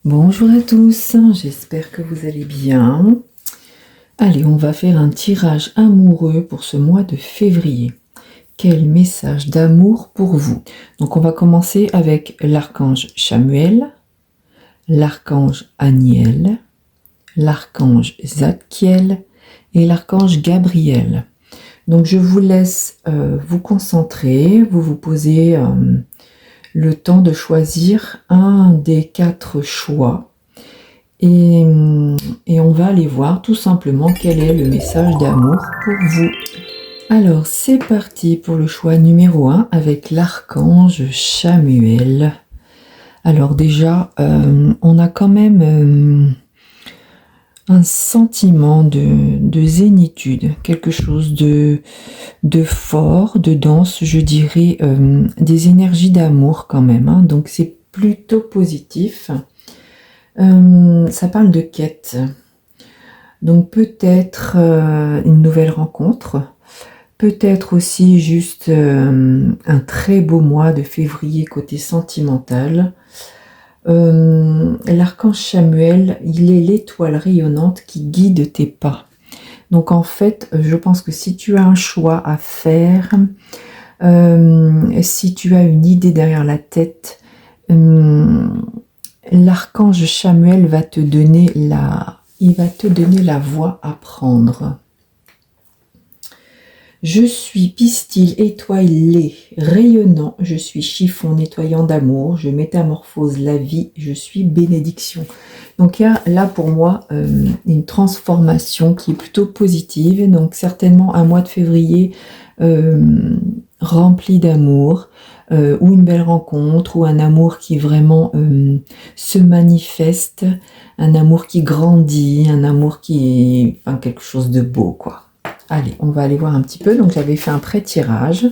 Bonjour à tous, j'espère que vous allez bien. Allez, on va faire un tirage amoureux pour ce mois de février. Quel message d'amour pour vous? Donc on va commencer avec l'archange Chamuel, l'archange Aniel, l'archange Zadkiel et l'archange Gabriel. Donc je vous laisse vous concentrer, vous posez le temps de choisir un des 4 choix et on va aller voir tout simplement quel est le message d'amour pour vous. Alors c'est parti pour le choix numéro 1 avec l'archange Chamuel. Alors déjà on a quand même un sentiment de zénitude, quelque chose de fort, de dense, je dirais, des énergies d'amour quand même, hein. Donc c'est plutôt positif. Ça parle de quête. Donc peut-être une nouvelle rencontre, peut-être aussi juste un très beau mois de février côté sentimental. L'archange Chamuel, il est l'étoile rayonnante qui guide tes pas. Donc en fait, je pense que si tu as un choix à faire, si tu as une idée derrière la tête, l'archange Chamuel va te donner la voie à prendre. Je suis pistil étoilé, rayonnant, je suis chiffon nettoyant d'amour, je métamorphose la vie, je suis bénédiction. Donc il y a là pour moi une transformation qui est plutôt positive, donc certainement un mois de février rempli d'amour, ou une belle rencontre, ou un amour qui vraiment se manifeste, un amour qui grandit, un amour qui est enfin, quelque chose de beau, quoi. Allez, on va aller voir un petit peu. Donc j'avais fait un pré-tirage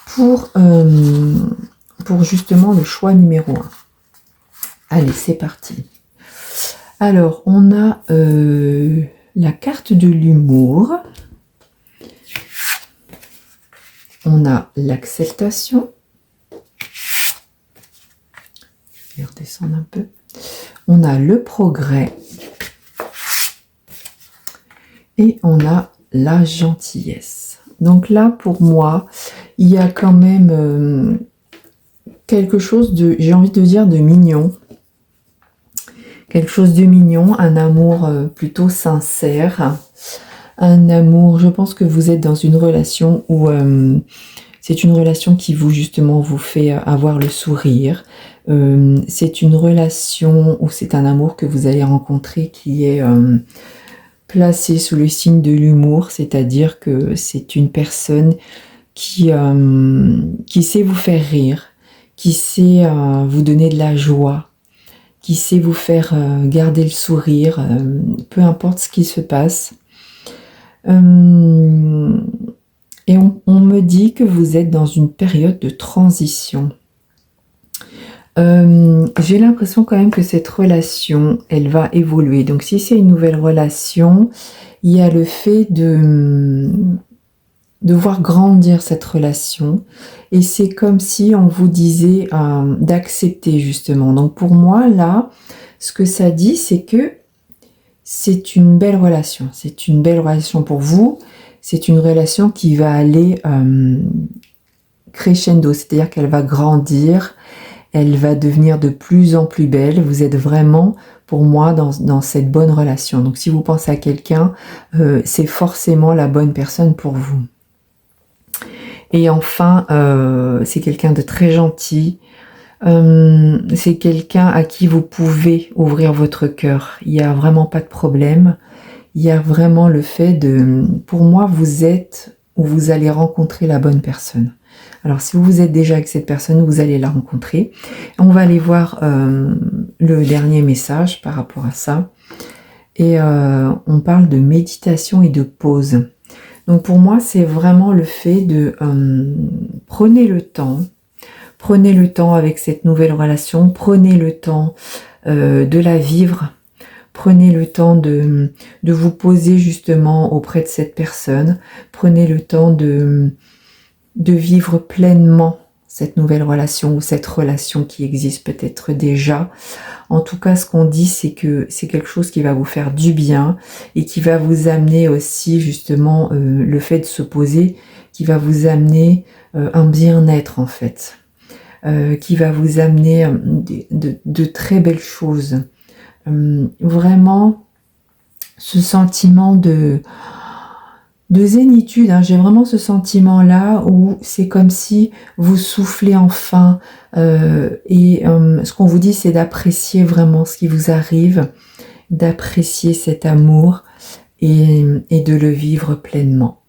pour justement le choix numéro 1. Allez, c'est parti. Alors, on a la carte de l'humour. On a l'acceptation. Je vais redescendre un peu. On a le progrès. Et on a la gentillesse. Donc là, pour moi, il y a quand même quelque chose de, j'ai envie de dire, de mignon. Quelque chose de mignon, un amour plutôt sincère. Un amour, je pense que vous êtes dans une relation où c'est une relation qui justement vous fait avoir le sourire. C'est une relation où c'est un amour que vous allez rencontrer qui est placé sous le signe de l'humour, c'est-à-dire que c'est une personne qui sait vous faire rire, qui sait vous donner de la joie, qui sait vous faire garder le sourire, peu importe ce qui se passe. Et on me dit que vous êtes dans une période de transition. J'ai l'impression quand même que cette relation, elle va évoluer. Donc si c'est une nouvelle relation, il y a le fait de voir grandir cette relation. Et c'est comme si on vous disait d'accepter justement. Donc pour moi, là, ce que ça dit, c'est que c'est une belle relation. C'est une belle relation pour vous. C'est une relation qui va aller crescendo, c'est-à-dire qu'elle va grandir. Elle va devenir de plus en plus belle. Vous êtes vraiment, pour moi, dans cette bonne relation. Donc, si vous pensez à quelqu'un, c'est forcément la bonne personne pour vous. Et enfin, c'est quelqu'un de très gentil. C'est quelqu'un à qui vous pouvez ouvrir votre cœur. Il n'y a vraiment pas de problème. Il y a vraiment le fait de... Pour moi, vous êtes ou vous allez rencontrer la bonne personne. Alors, si vous êtes déjà avec cette personne, vous allez la rencontrer. On va aller voir le dernier message par rapport à ça. Et on parle de méditation et de pause. Donc, pour moi, c'est vraiment le fait de prenez le temps avec cette nouvelle relation. Prenez le temps de la vivre. Prenez le temps de vous poser justement auprès de cette personne. Prenez le temps de vivre pleinement cette nouvelle relation ou cette relation qui existe peut-être déjà. En tout cas, ce qu'on dit, c'est que c'est quelque chose qui va vous faire du bien et qui va vous amener aussi justement le fait de se poser, qui va vous amener un bien-être en fait, qui va vous amener de très belles choses. Vraiment, ce sentiment de zénitude, hein. J'ai vraiment ce sentiment-là où c'est comme si vous soufflez enfin et ce qu'on vous dit, c'est d'apprécier vraiment ce qui vous arrive, d'apprécier cet amour et de le vivre pleinement.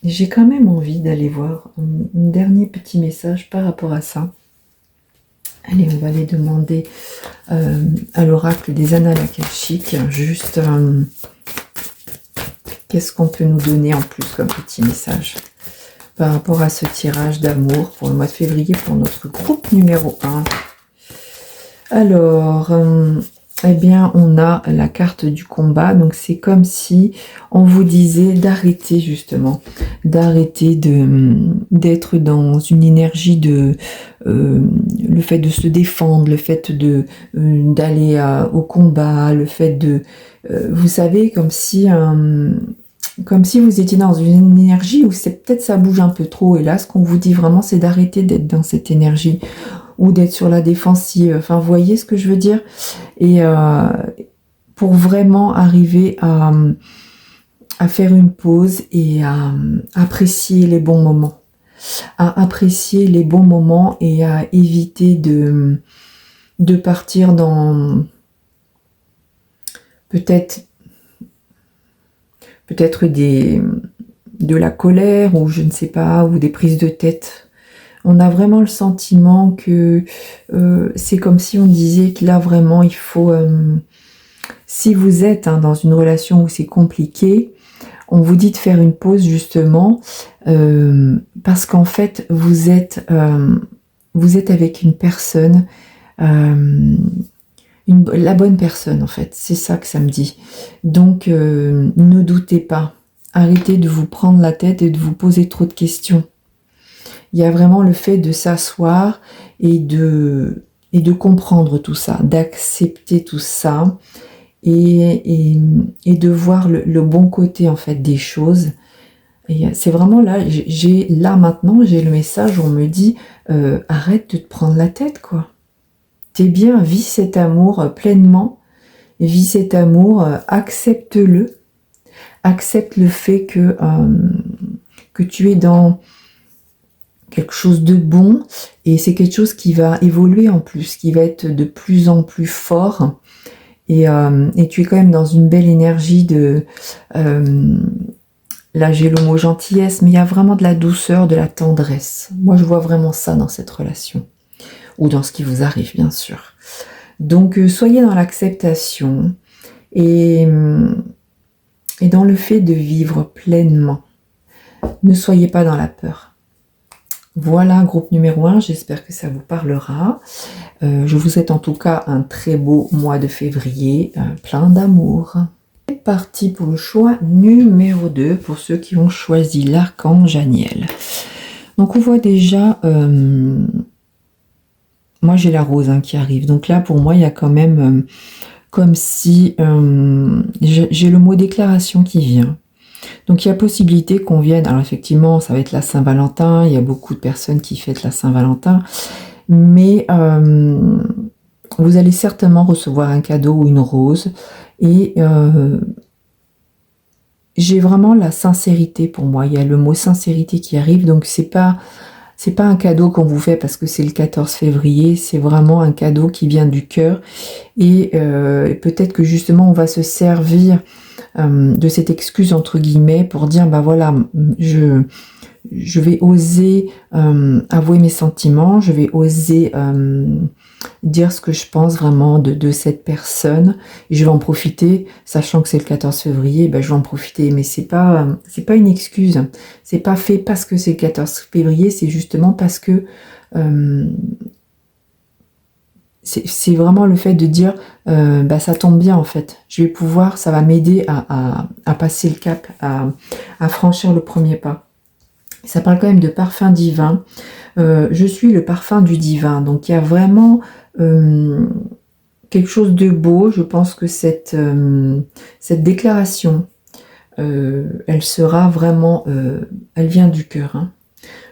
J'ai quand même envie d'aller voir un dernier petit message par rapport à ça. Allez, on va aller demander à l'oracle des annales akashiques, juste qu'est-ce qu'on peut nous donner en plus comme petit message par rapport à ce tirage d'amour pour le mois de février pour notre groupe numéro 1. Alors, eh bien, on a la carte du combat, donc c'est comme si on vous disait d'arrêter justement, d'arrêter d'être dans une énergie de le fait de se défendre, le fait de d'aller au combat, le fait de, vous savez, comme si vous étiez dans une énergie où c'est peut-être ça bouge un peu trop, et là, ce qu'on vous dit vraiment, c'est d'arrêter d'être dans cette énergie ou d'être sur la défensive. Enfin, vous voyez ce que je veux dire? Et pour vraiment arriver à faire une pause et à apprécier les bons moments. À apprécier les bons moments et à éviter de partir dans peut-être de la colère ou je ne sais pas, ou des prises de tête. On a vraiment le sentiment que c'est comme si on disait que là vraiment il faut, si vous êtes dans une relation où c'est compliqué, on vous dit de faire une pause justement parce qu'en fait vous êtes avec une personne, la bonne personne en fait, c'est ça que ça me dit. Donc ne doutez pas, arrêtez de vous prendre la tête et de vous poser trop de questions. Il y a vraiment le fait de s'asseoir et de comprendre tout ça, d'accepter tout ça et de voir le bon côté en fait des choses. Et c'est vraiment là, maintenant j'ai le message où on me dit arrête de te prendre la tête quoi. T'es bien, vis cet amour pleinement, vis cet amour, accepte-le, accepte le fait que tu es dans quelque chose de bon, et c'est quelque chose qui va évoluer en plus, qui va être de plus en plus fort, et tu es quand même dans une belle énergie de là j'ai le mot gentillesse, mais il y a vraiment de la douceur, de la tendresse. Moi je vois vraiment ça dans cette relation, ou dans ce qui vous arrive bien sûr. Donc soyez dans l'acceptation et dans le fait de vivre pleinement. Ne soyez pas dans la peur. Voilà, groupe numéro 1, j'espère que ça vous parlera. Je vous souhaite en tout cas un très beau mois de février, plein d'amour. C'est parti pour le choix numéro 2, pour ceux qui ont choisi l'archange Aniel. Donc on voit déjà, moi j'ai la rose qui arrive. Donc là pour moi il y a quand même comme si, j'ai le mot déclaration qui vient. Donc il y a possibilité qu'on vienne, alors effectivement ça va être la Saint-Valentin, il y a beaucoup de personnes qui fêtent la Saint-Valentin, mais vous allez certainement recevoir un cadeau ou une rose, et j'ai vraiment la sincérité pour moi, il y a le mot sincérité qui arrive, donc c'est pas un cadeau qu'on vous fait parce que c'est le 14 février, c'est vraiment un cadeau qui vient du cœur, et peut-être que justement on va se servir de cette excuse entre guillemets pour dire bah voilà, je vais oser avouer mes sentiments, je vais oser dire ce que je pense vraiment de cette personne, et je vais en profiter, sachant que c'est le 14 février, ben je vais en profiter, mais c'est pas une excuse, c'est pas fait parce que c'est le 14 février, c'est justement parce que c'est vraiment le fait de dire bah ça tombe bien en fait, je vais pouvoir, ça va m'aider à passer le cap, à franchir le premier pas. Ça parle quand même de parfum divin. Je suis le parfum du divin. Donc il y a vraiment quelque chose de beau. Je pense que cette déclaration, elle sera vraiment... elle vient du cœur. Hein.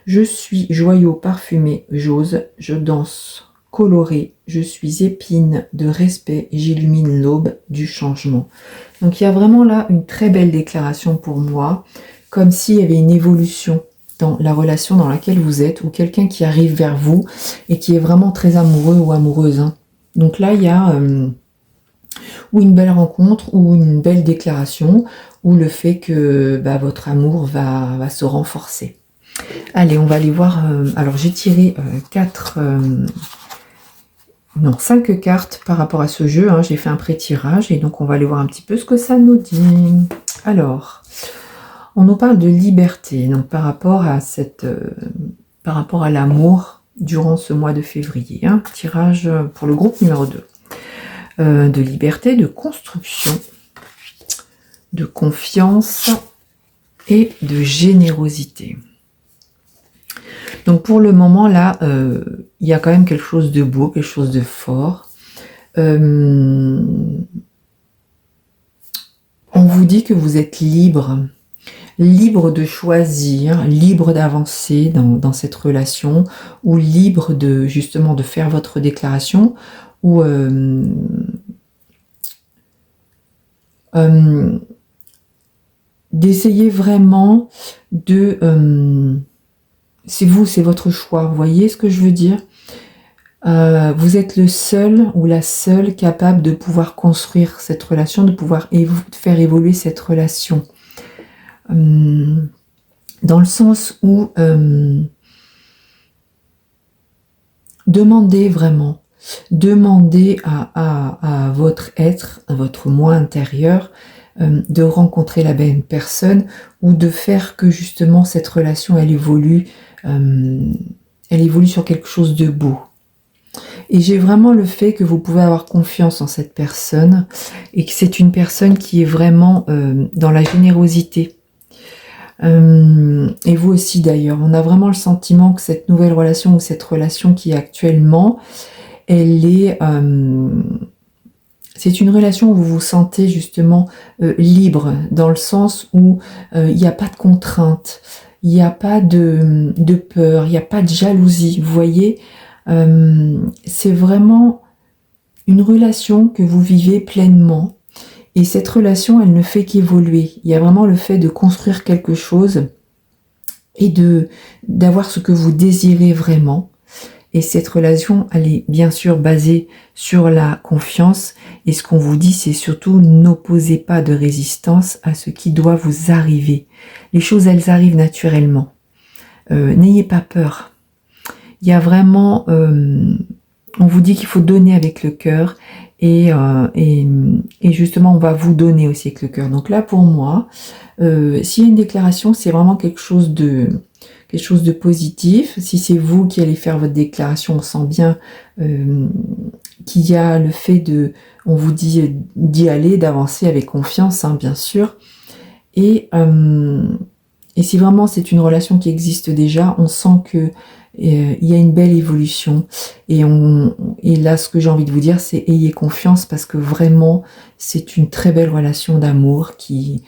Je suis joyau parfumé, j'ose, je danse, coloré, je suis épine de respect, j'illumine l'aube du changement. Donc il y a vraiment là une très belle déclaration pour moi, comme s'il y avait une évolution dans la relation dans laquelle vous êtes, ou quelqu'un qui arrive vers vous et qui est vraiment très amoureux ou amoureuse. Hein. Donc là, il y a ou une belle rencontre, ou une belle déclaration, ou le fait que votre amour va se renforcer. Allez, on va aller voir. Alors, j'ai tiré 5 cartes par rapport à ce jeu. Hein, j'ai fait un pré-tirage et donc on va aller voir un petit peu ce que ça nous dit. Alors, on nous parle de liberté. Donc, par rapport à l'amour durant ce mois de février. Hein, tirage pour le groupe numéro 2. De liberté, de construction, de confiance et de générosité. Donc pour le moment là, il y a quand même quelque chose de beau, quelque chose de fort. On vous dit que vous êtes libre, libre de choisir, libre d'avancer dans cette relation, ou libre de justement de faire votre déclaration, ou d'essayer vraiment de... c'est vous, c'est votre choix. Vous voyez ce que je veux dire? Vous êtes le seul ou la seule capable de pouvoir construire cette relation, de pouvoir faire évoluer cette relation. Dans le sens où demandez vraiment, demandez à votre être, à votre moi intérieur, de rencontrer la bonne personne, ou de faire que justement cette relation elle évolue sur quelque chose de beau. Et j'ai vraiment le fait que vous pouvez avoir confiance en cette personne, et que c'est une personne qui est vraiment dans la générosité. Et vous aussi d'ailleurs, on a vraiment le sentiment que cette nouvelle relation, ou cette relation qui est actuellement, elle est... c'est une relation où vous vous sentez justement libre, dans le sens où il n'y a pas de contraintes, il n'y a pas de peur, il n'y a pas de jalousie. Vous voyez, c'est vraiment une relation que vous vivez pleinement. Et cette relation, elle ne fait qu'évoluer. Il y a vraiment le fait de construire quelque chose et d'avoir ce que vous désirez vraiment. Et cette relation, elle est bien sûr basée sur la confiance. Et ce qu'on vous dit, c'est surtout n'opposez pas de résistance à ce qui doit vous arriver. Les choses, elles arrivent naturellement. N'ayez pas peur. Il y a vraiment... on vous dit qu'il faut donner avec le cœur. Et justement, on va vous donner aussi avec le cœur. Donc là, pour moi, s'il y a une déclaration, c'est vraiment quelque chose de positif. Si c'est vous qui allez faire votre déclaration, on sent bien qu'il y a le fait on vous dit d'y aller, d'avancer avec confiance, hein, bien sûr. Et si vraiment c'est une relation qui existe déjà, on sent que il y a une belle évolution. Et là, ce que j'ai envie de vous dire, c'est ayez confiance, parce que vraiment, c'est une très belle relation d'amour qui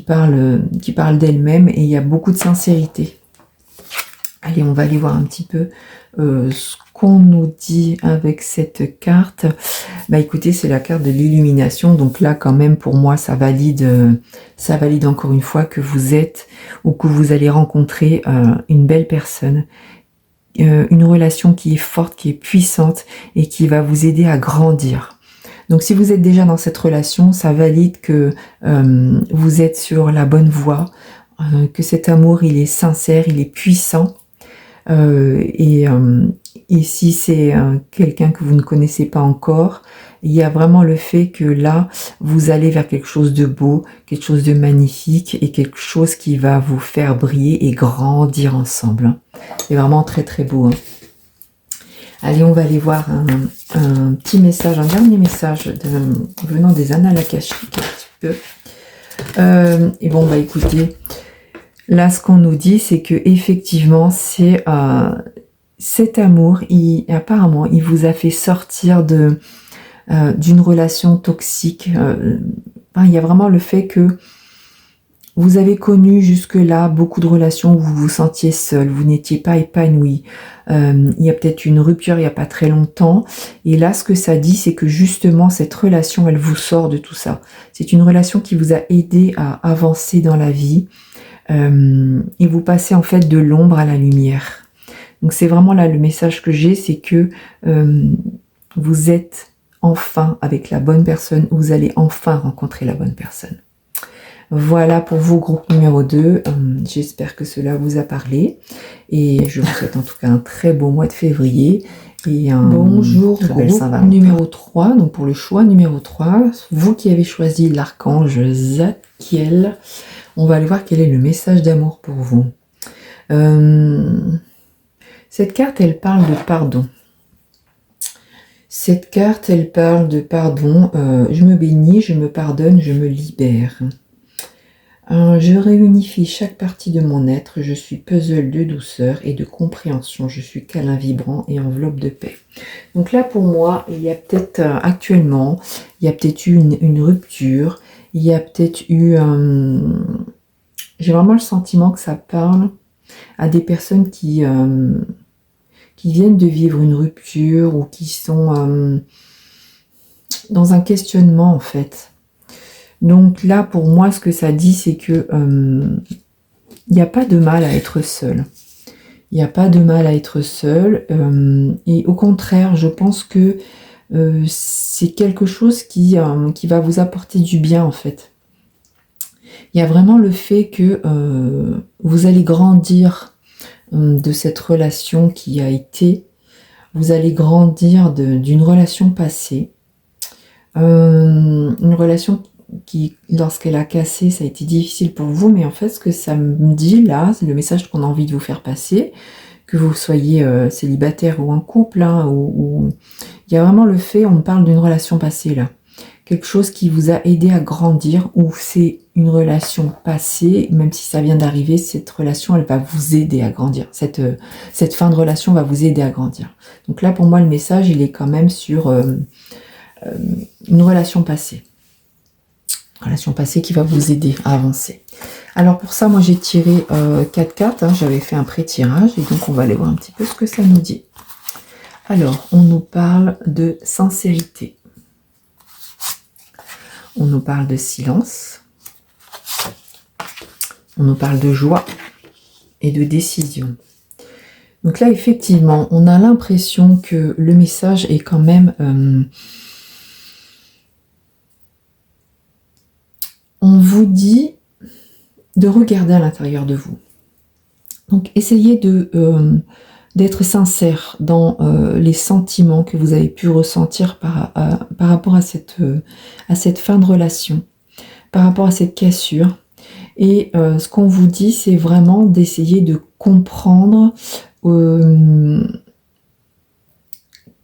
parle d'elle-même, et il y a beaucoup de sincérité. Allez, on va aller voir un petit peu ce qu'on nous dit avec cette carte. Écoutez, c'est la carte de l'illumination. Donc là, quand même, pour moi, ça valide encore une fois que vous êtes, ou que vous allez rencontrer une belle personne. Une relation qui est forte, qui est puissante, et qui va vous aider à grandir. Donc si vous êtes déjà dans cette relation, ça valide que vous êtes sur la bonne voie, que cet amour, il est sincère, il est puissant. Et si c'est quelqu'un que vous ne connaissez pas encore, il y a vraiment le fait que là, vous allez vers quelque chose de beau, quelque chose de magnifique, et quelque chose qui va vous faire briller et grandir ensemble. C'est vraiment très très beau. Hein. Allez, on va aller voir un petit message, un dernier message venant des annales akashiques un petit peu. Et bon, écoutez, Là, ce qu'on nous dit, c'est que effectivement, c'est cet amour, apparemment, il vous a fait sortir d'une relation toxique. Il y a vraiment le fait que vous avez connu jusque-là beaucoup de relations où vous vous sentiez seul, vous n'étiez pas épanoui. Il y a peut-être une rupture il n'y a pas très longtemps. Et là, ce que ça dit, c'est que justement, cette relation, elle vous sort de tout ça. C'est une relation qui vous a aidé à avancer dans la vie. Et vous passez en fait de l'ombre à la lumière. Donc c'est vraiment là le message que j'ai, c'est que vous êtes enfin avec la bonne personne, vous allez enfin rencontrer la bonne personne. Voilà pour vous, groupe numéro 2. J'espère que cela vous a parlé. Et je vous souhaite en tout cas un très beau mois de février. Et bonjour, groupe numéro 3. Donc pour le choix numéro 3, vous qui avez choisi l'archange Zadkiel, on va aller voir quel est le message d'amour pour vous. Cette carte, elle parle de pardon. Cette carte, elle parle de pardon. Je me bénis, je me pardonne, je me libère. Je réunifie chaque partie de mon être, je suis puzzle de douceur et de compréhension, je suis câlin vibrant et enveloppe de paix. Donc là pour moi, il y a peut-être actuellement, il y a peut-être eu une rupture, il y a peut-être eu... j'ai vraiment le sentiment que ça parle à des personnes qui viennent de vivre une rupture ou qui sont dans un questionnement en fait. Donc là, pour moi, ce que ça dit, c'est que il n'y a pas de mal à être seul. Il n'y a pas de mal à être seul. Et au contraire, je pense que c'est quelque chose qui va vous apporter du bien, en fait. Il y a vraiment le fait que vous allez grandir de cette relation qui a été. Vous allez grandir d'une relation passée. Une relation qui, lorsqu'elle a cassé, ça a été difficile pour vous, mais en fait, ce que ça me dit là, c'est le message qu'on a envie de vous faire passer, que vous soyez célibataire ou en couple, hein, ou il y a vraiment le fait, on parle d'une relation passée là, quelque chose qui vous a aidé à grandir, ou c'est une relation passée, même si ça vient d'arriver, cette relation, elle va vous aider à grandir, cette fin de relation va vous aider à grandir. Donc là, pour moi, le message, il est quand même sur une relation passée. Relation passée qui va vous aider à avancer. Alors pour ça, moi j'ai tiré 4 cartes, hein, j'avais fait un pré-tirage et donc on va aller voir un petit peu ce que ça nous dit. Alors, on nous parle de sincérité. On nous parle de silence. On nous parle de joie et de décision. Donc là, effectivement, on a l'impression que le message est quand même... on vous dit de regarder à l'intérieur de vous. Donc, essayez d'être sincère dans les sentiments que vous avez pu ressentir par rapport à cette fin de relation, par rapport à cette cassure. Et ce qu'on vous dit, c'est vraiment d'essayer de comprendre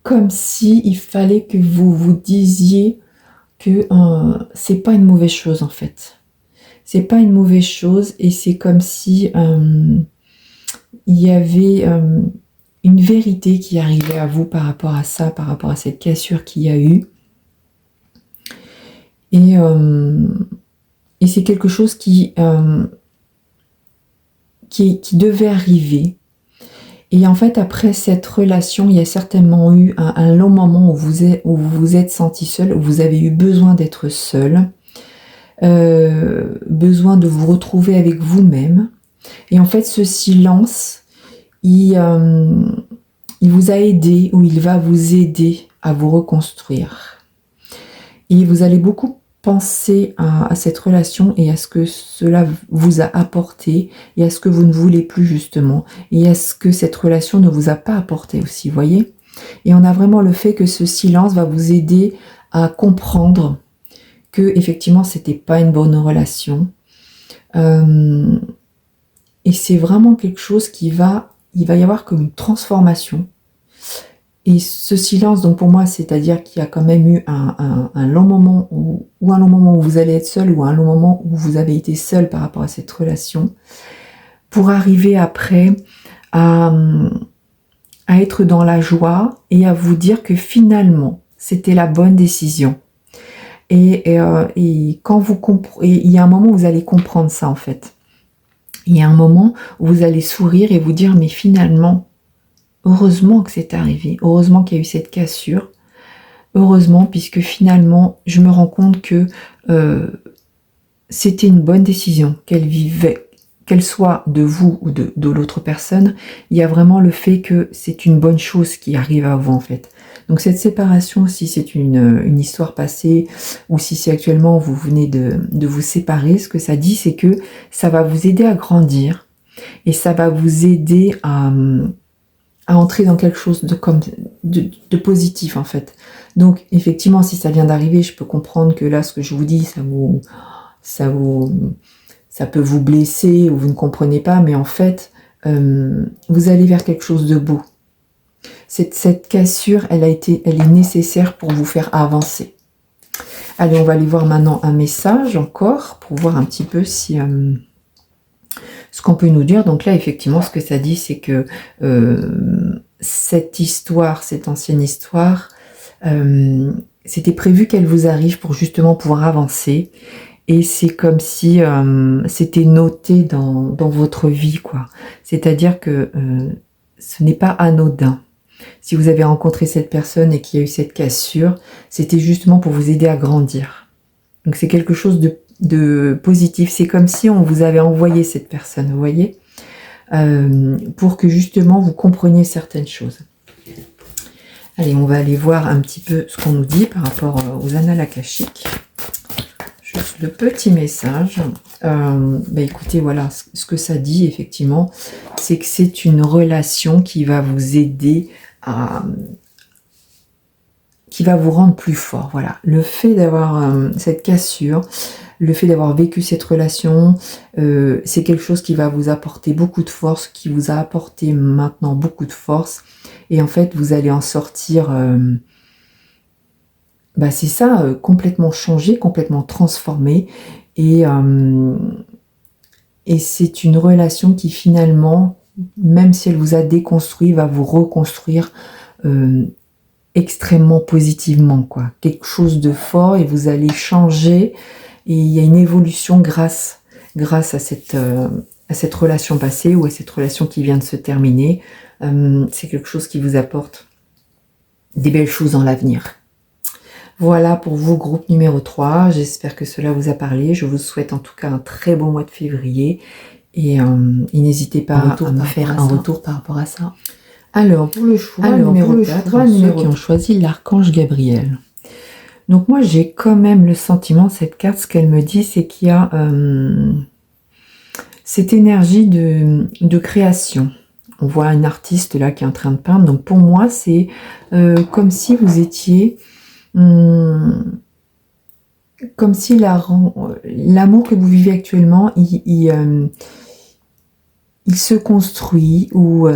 comme si il fallait que vous vous disiez que c'est pas une mauvaise chose en fait. C'est pas une mauvaise chose et c'est comme si il y avait une vérité qui arrivait à vous par rapport à ça, par rapport à cette cassure qu'il y a eu. Et c'est quelque chose qui devait arriver. Et en fait, après cette relation, il y a certainement eu un long moment où vous vous êtes senti seul, où vous avez eu besoin d'être seul, besoin de vous retrouver avec vous-même. Et en fait, ce silence, il vous a aidé, ou il va vous aider à vous reconstruire. Et vous allez beaucoup penser à cette relation et à ce que cela vous a apporté et à ce que vous ne voulez plus justement et à ce que cette relation ne vous a pas apporté aussi, voyez. Et on a vraiment le fait que ce silence va vous aider à comprendre que effectivement c'était pas une bonne relation et c'est vraiment quelque chose il va y avoir comme une transformation. Et ce silence, donc pour moi, c'est-à-dire qu'il y a quand même eu un long moment ou un long moment où vous allez être seul, ou un long moment où vous avez été seul par rapport à cette relation. pour arriver après à être dans la joie et à vous dire que finalement, c'était la bonne décision. Et quand vous comprenez, il y a un moment où vous allez comprendre ça en fait. Il y a un moment où vous allez sourire et vous dire mais finalement, heureusement que c'est arrivé, heureusement qu'il y a eu cette cassure, heureusement puisque finalement je me rends compte que c'était une bonne décision qu'elle vivait, qu'elle soit de vous ou de l'autre personne. Il y a vraiment le fait que c'est une bonne chose qui arrive à vous en fait. Donc cette séparation, si c'est une histoire passée ou si c'est actuellement vous venez de vous séparer, ce que ça dit c'est que ça va vous aider à grandir et ça va vous aider à entrer dans quelque chose de positif en fait. Donc effectivement si ça vient d'arriver, je peux comprendre que là ce que je vous dis ça peut vous blesser ou vous ne comprenez pas, mais en fait vous allez vers quelque chose de beau. Cette cassure, elle est nécessaire pour vous faire avancer. Allez, on va aller voir maintenant un message encore pour voir un petit peu si ce qu'on peut nous dire. Donc là, effectivement, ce que ça dit, c'est que cette histoire, cette ancienne histoire, c'était prévu qu'elle vous arrive pour justement pouvoir avancer. Et c'est comme si c'était noté dans votre vie, quoi. C'est-à-dire que ce n'est pas anodin. Si vous avez rencontré cette personne et qu'il y a eu cette cassure, c'était justement pour vous aider à grandir. Donc c'est quelque chose de positif. C'est comme si on vous avait envoyé cette personne, vous voyez, pour que justement vous compreniez certaines choses. Allez, on va aller voir un petit peu ce qu'on nous dit par rapport aux annales akashiques. Juste le petit message. Écoutez, voilà, ce que ça dit, effectivement, c'est que c'est une relation qui va vous aider qui va vous rendre plus fort. Voilà, le fait d'avoir cette cassure, le fait d'avoir vécu cette relation, c'est quelque chose qui va vous apporter beaucoup de force, qui vous a apporté maintenant beaucoup de force. Et en fait, vous allez en sortir, c'est ça, complètement changé, complètement transformé. Et c'est une relation qui finalement, même si elle vous a déconstruit, va vous reconstruire extrêmement positivement, quoi. Quelque chose de fort et vous allez changer et il y a une évolution grâce à cette relation passée ou à cette relation qui vient de se terminer. C'est quelque chose qui vous apporte des belles choses dans l'avenir. Voilà pour vous, groupe numéro 3. J'espère que cela vous a parlé. Je vous souhaite en tout cas un très bon mois de février. Et n'hésitez pas à me faire un retour par rapport à ça. Alors, pour le choix numéro 4, ceux qui ont choisi l'archange Gabriel. Donc moi, j'ai quand même le sentiment, cette carte, ce qu'elle me dit, c'est qu'il y a cette énergie de création. On voit un artiste là qui est en train de peindre. Donc pour moi, c'est comme si vous étiez... comme si l'amour que vous vivez actuellement, il se construit ou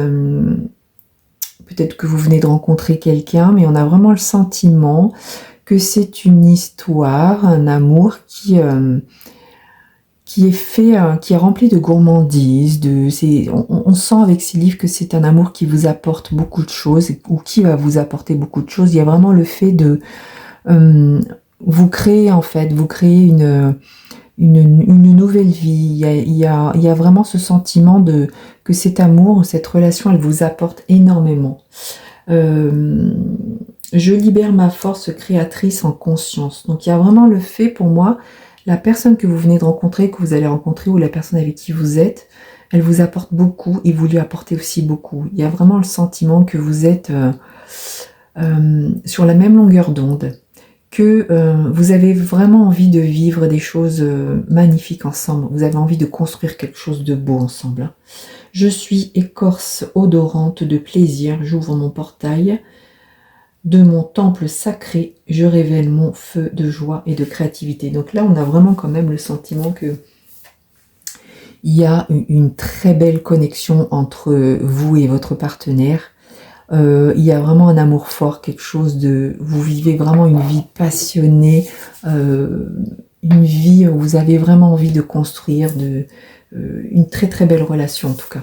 peut-être que vous venez de rencontrer quelqu'un, mais on a vraiment le sentiment que c'est une histoire, un amour qui est fait, qui est rempli de gourmandise. On sent avec ces livres que c'est un amour qui vous apporte beaucoup de choses ou qui va vous apporter beaucoup de choses. Il y a vraiment le fait de vous créer en fait, vous créez une nouvelle vie. Il y a vraiment ce sentiment que cet amour, cette relation, elle vous apporte énormément. Je libère ma force créatrice en conscience. Donc il y a vraiment le fait pour moi, la personne que vous venez de rencontrer, que vous allez rencontrer, ou la personne avec qui vous êtes, elle vous apporte beaucoup et vous lui apportez aussi beaucoup. Il y a vraiment le sentiment que vous êtes sur la même longueur d'onde, que vous avez vraiment envie de vivre des choses magnifiques ensemble. Vous avez envie de construire quelque chose de beau ensemble. Je suis écorce odorante de plaisir, j'ouvre mon portail. De mon temple sacré, je révèle mon feu de joie et de créativité. Donc là, on a vraiment quand même le sentiment que il y a une très belle connexion entre vous et votre partenaire. Il y a vraiment un amour fort, quelque chose de... Vous vivez vraiment une vie passionnée, une vie où vous avez vraiment envie de construire, une très très belle relation en tout cas.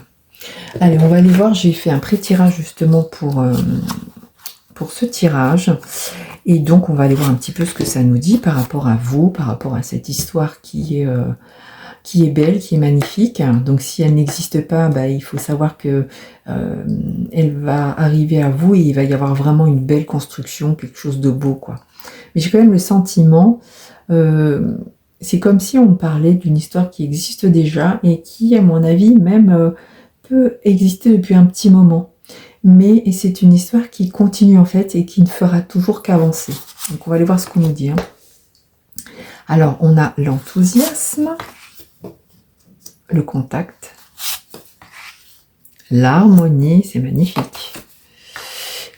Allez, on va aller voir, j'ai fait un pré-tirage justement pour ce tirage. Et donc, on va aller voir un petit peu ce que ça nous dit par rapport à vous, par rapport à cette histoire qui est belle, qui est magnifique. Donc, si elle n'existe pas, bah, il faut savoir que elle va arriver à vous et il va y avoir vraiment une belle construction, quelque chose de beau, quoi. Mais j'ai quand même le sentiment, c'est comme si on parlait d'une histoire qui existe déjà et qui, à mon avis, même peut exister depuis un petit moment. Mais c'est une histoire qui continue en fait et qui ne fera toujours qu'avancer. Donc on va aller voir ce qu'on nous dit. Hein. Alors on a l'enthousiasme, le contact, l'harmonie, c'est magnifique,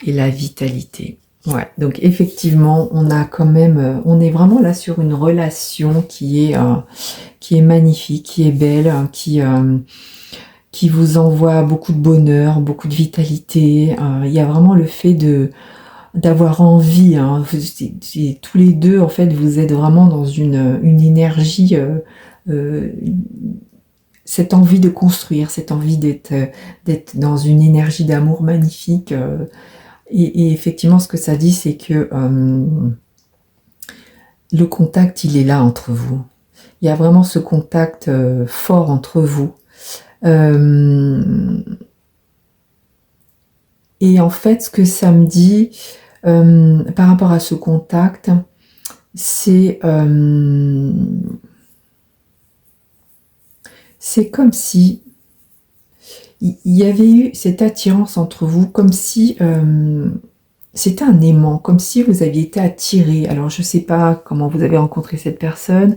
et la vitalité. Ouais, donc effectivement, on a quand même, on est vraiment là sur une relation qui est magnifique, qui est belle, qui vous envoie beaucoup de bonheur, beaucoup de vitalité. Il y a vraiment le fait d'avoir envie. Hein. Tous les deux, en fait, vous êtes vraiment dans une énergie, cette envie de construire, cette envie d'être dans une énergie d'amour magnifique. Et effectivement, ce que ça dit, c'est que le contact, il est là entre vous. Il y a vraiment ce contact fort entre vous. Et en fait, ce que ça me dit par rapport à ce contact, c'est comme si il y avait eu cette attirance entre vous, comme si c'était un aimant, comme si vous aviez été attiré. Alors, je ne sais pas comment vous avez rencontré cette personne,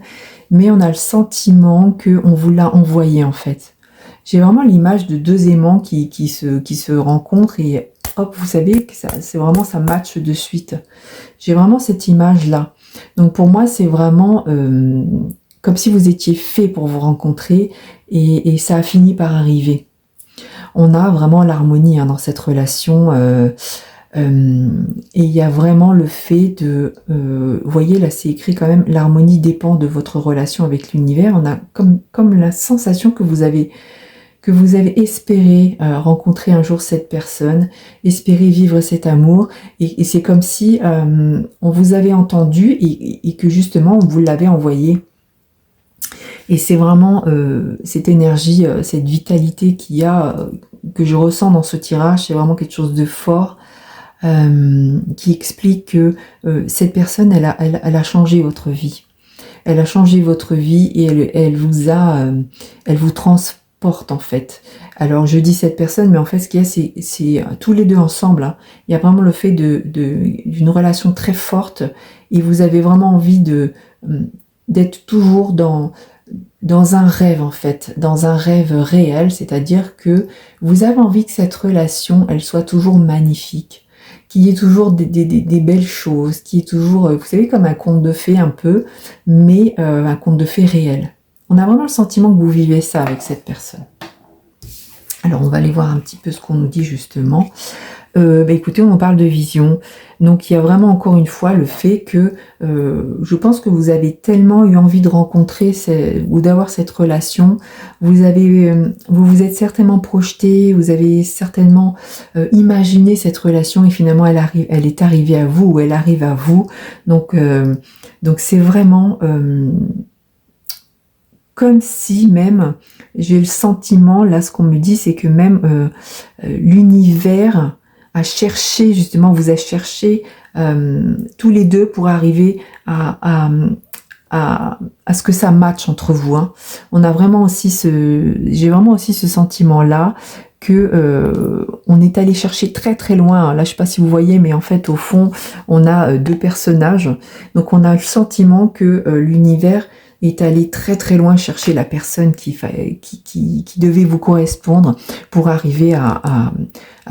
mais on a le sentiment qu'on vous l'a envoyé en fait. J'ai vraiment l'image de deux aimants qui se rencontrent et hop, vous savez que c'est vraiment, ça match de suite. J'ai vraiment cette image-là. Donc pour moi, c'est vraiment comme si vous étiez fait pour vous rencontrer et ça a fini par arriver. On a vraiment l'harmonie hein, dans cette relation et il y a vraiment le fait de... vous voyez, là c'est écrit quand même, l'harmonie dépend de votre relation avec l'univers. On a comme la sensation que vous avez espéré rencontrer un jour cette personne, espéré vivre cet amour, et c'est comme si on vous avait entendu et que justement on vous l'avait envoyé. Et c'est vraiment cette énergie, cette vitalité qu'il y a, que je ressens dans ce tirage, c'est vraiment quelque chose de fort qui explique que cette personne, elle a changé votre vie. Elle a changé votre vie et elle vous transporte en fait. Alors je dis cette personne, mais en fait ce qu'il y a, c'est tous les deux ensemble. Hein. Il y a vraiment le fait d'une relation très forte et vous avez vraiment envie d'être toujours dans un rêve en fait, dans un rêve réel, c'est-à-dire que vous avez envie que cette relation, elle soit toujours magnifique, qu'il y ait toujours des belles choses, qu'il y ait toujours, vous savez, comme un conte de fées un peu, mais un conte de fées réel. On a vraiment le sentiment que vous vivez ça avec cette personne. Alors, on va aller voir un petit peu ce qu'on nous dit justement. Écoutez, on parle de vision. Donc, il y a vraiment encore une fois le fait que je pense que vous avez tellement eu envie de rencontrer ou d'avoir cette relation. Vous vous êtes certainement projeté, vous avez certainement imaginé cette relation et finalement elle est arrivée à vous ou elle arrive à vous. Donc c'est vraiment comme si même, j'ai le sentiment, là ce qu'on me dit, c'est que même l'univers a cherché, justement, vous a cherché tous les deux pour arriver à ce que ça matche entre vous. Hein. On a vraiment aussi j'ai vraiment aussi ce sentiment-là que on est allé chercher très très loin. Là, je sais pas si vous voyez, mais en fait, au fond, on a deux personnages. Donc, on a le sentiment que l'univers est allé très très loin chercher la personne qui devait vous correspondre pour arriver à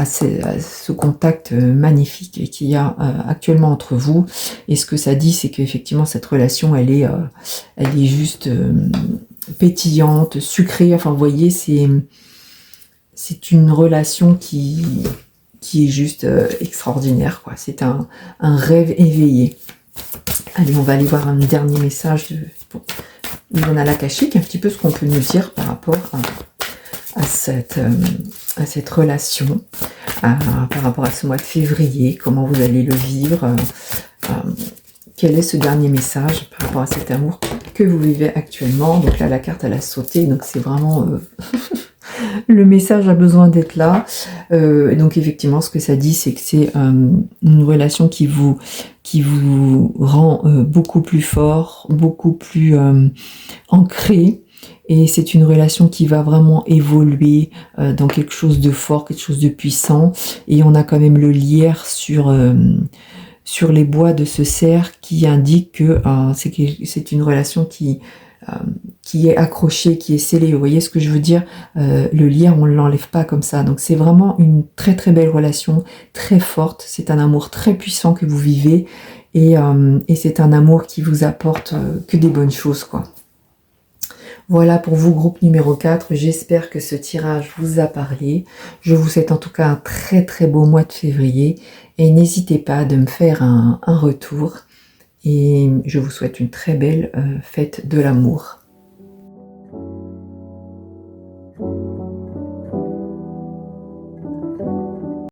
ce contact magnifique qu'il y a actuellement entre vous. Et ce que ça dit, c'est qu'effectivement cette relation, elle est juste pétillante, sucrée. Enfin, vous voyez, c'est une relation qui est juste extraordinaire, quoi. C'est un rêve éveillé. Allez, on va aller voir un dernier message niveau akashique, un petit peu ce qu'on peut nous dire par rapport à cette relation, par rapport à ce mois de février, comment vous allez le vivre, quel est ce dernier message par rapport à cet amour que vous vivez actuellement. Donc là, la carte, elle a sauté, donc c'est vraiment... le message a besoin d'être là. Donc effectivement, ce que ça dit, c'est que c'est une relation qui vous rend beaucoup plus fort, beaucoup plus ancré. Et c'est une relation qui va vraiment évoluer dans quelque chose de fort, quelque chose de puissant. Et on a quand même le lierre sur les bois de ce cerf qui indique que c'est une relation qui est accrochée, qui est scellée. Vous voyez ce que je veux dire? Le lierre, on ne l'enlève pas comme ça. Donc c'est vraiment une très très belle relation, très forte. C'est un amour très puissant que vous vivez. Et c'est un amour qui vous apporte que des bonnes choses, quoi. Voilà pour vous, groupe numéro 4. J'espère que ce tirage vous a parlé. Je vous souhaite en tout cas un très très beau mois de février. Et n'hésitez pas de me faire un retour. Et je vous souhaite une très belle fête de l'amour.